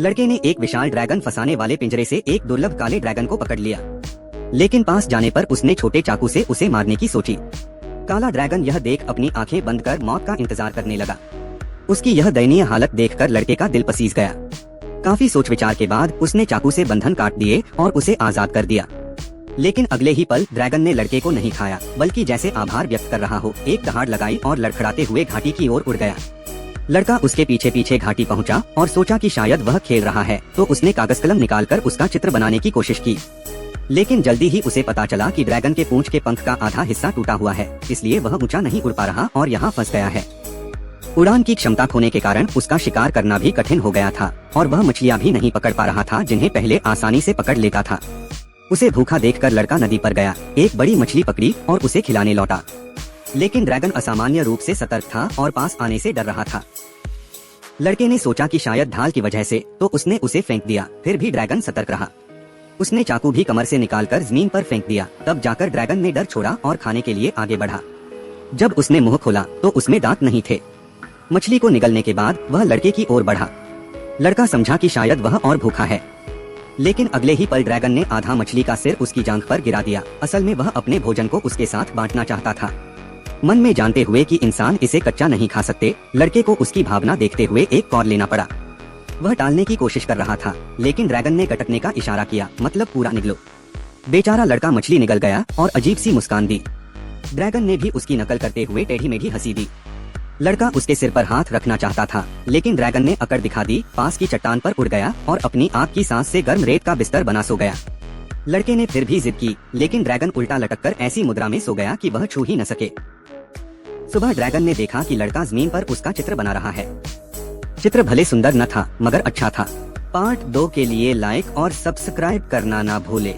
लड़के ने एक विशाल ड्रैगन फंसाने वाले पिंजरे से एक दुर्लभ काले ड्रैगन को पकड़ लिया, लेकिन पास जाने पर उसने छोटे चाकू से उसे मारने की सोची। काला ड्रैगन यह देख अपनी आंखें बंद कर मौत का इंतजार करने लगा। उसकी यह दयनीय हालत देखकर लड़के का दिल पसीज गया। काफी सोच विचार के बाद उसने चाकू से बंधन काट दिए और उसे आजाद कर दिया। लेकिन अगले ही पल ड्रैगन ने लड़के को नहीं खाया, बल्कि जैसे आभार व्यक्त कर रहा हो एक दहाड़ लगाई और लड़खड़ाते हुए घाटी की ओर उड़ गया। लड़का उसके पीछे पीछे घाटी पहुंचा और सोचा कि शायद वह खेल रहा है, तो उसने कागज कलम निकालकर उसका चित्र बनाने की कोशिश की। लेकिन जल्दी ही उसे पता चला कि ड्रैगन के पूंछ के पंख का आधा हिस्सा टूटा हुआ है, इसलिए वह ऊंचा नहीं उड़ पा रहा और यहाँ फंस गया है। उड़ान की क्षमता खोने के कारण उसका शिकार करना भी कठिन हो गया था और वह मछलियाँ भी नहीं पकड़ पा रहा था जिन्हें पहले आसानी से पकड़ लेता था। उसे भूखा देखकर लड़का नदी पर गया, एक बड़ी मछली पकड़ी और उसे खिलाने लौटा। लेकिन ड्रैगन असामान्य रूप से सतर्क था और पास आने से डर रहा था। लड़के ने सोचा कि शायद ढाल की वजह से, तो उसने उसे फेंक दिया। फिर भी ड्रैगन सतर्क रहा। उसने चाकू भी कमर से निकालकर जमीन पर फेंक दिया। तब जाकर ड्रैगन ने डर छोड़ा और खाने के लिए आगे बढ़ा। जब उसने मुंह खोला तो उसमें दांत नहीं थे। मछली को निगलने के बाद वह लड़के की ओर बढ़ा। लड़का समझा कि शायद वह और भूखा है, लेकिन अगले ही पल ड्रैगन ने आधा मछली का सिर उसकी जांघ पर गिरा दिया। असल में वह अपने भोजन को उसके साथ बांटना चाहता था। मन में जानते हुए कि इंसान इसे कच्चा नहीं खा सकते, लड़के को उसकी भावना देखते हुए एक कौर लेना पड़ा। वह टालने की कोशिश कर रहा था, लेकिन ड्रैगन ने गटकने का इशारा किया, मतलब पूरा निगलो। बेचारा लड़का मछली निगल गया और अजीब सी मुस्कान दी। ड्रैगन ने भी उसकी नकल करते हुए टेढ़ी मेढ़ी हंसी दी। लड़का उसके सिर पर हाथ रखना चाहता था, लेकिन ड्रैगन ने अकड़ दिखा दी, पास की चट्टान पर उड़ गया और अपनी आग की सांस से गर्म रेत का बिस्तर बना सो गया। लड़के ने फिर भी जिद की, लेकिन ड्रैगन उल्टा लटककर ऐसी मुद्रा में सो गया कि वह छू ही न सके। सुबह ड्रैगन ने देखा कि लड़का जमीन पर उसका चित्र बना रहा है। चित्र भले सुंदर न था, मगर अच्छा था। पार्ट 2 के लिए लाइक और सब्सक्राइब करना ना भूले।